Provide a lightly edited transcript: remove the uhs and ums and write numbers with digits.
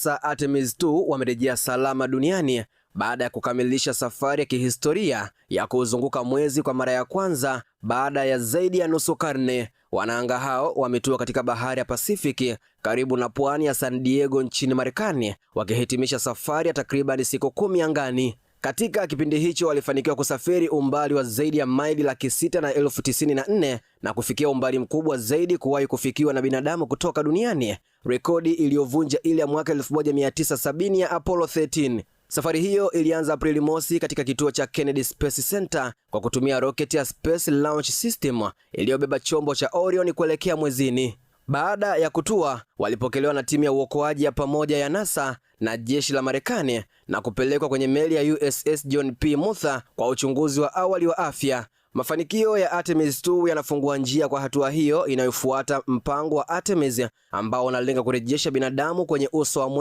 NASA Artemis 2 wamerejea salama duniani baada ya kukamilisha safari ya kihistoria ya kuzunguka mwezi kwa mara ya kwanza baada ya zaidi ya nusu karne. Wanaanga hao wametua katika bahari ya Pasifiki karibu na pwani ya San Diego nchini Marekani, wakihitimisha safari ya takriban siku 10 angani. Katika kipindi hicho walifanikiwa kusafiri umbali wa zaidi ya maili 694,000 na kufikia umbali mkubwa zaidi kuwahi kufikiwa na binadamu kutoka duniani, rekodi iliyovunja ile ya mwaka 1970 ya Apollo 13. Safari hiyo ilianza Aprili mosi katika kituo cha Kennedy Space Center kwa kutumia roketi ya Space Launch System iliyobeba chombo cha Orion kuelekea mwezini. Baada ya kutua, walipokelewa na timu ya uokoaji ya pamoja ya NASA na jeshi la Marekani na kupelekwa kwenye meli ya USS John P. Mutha kwa uchunguzi wa awali wa afya. Mafanikio ya Artemis 2 yanafungua njia kwa hatua hiyo inayofuata mpango wa Artemis ambao unalenga kurejesha binadamu kwenye uso wa mwezi.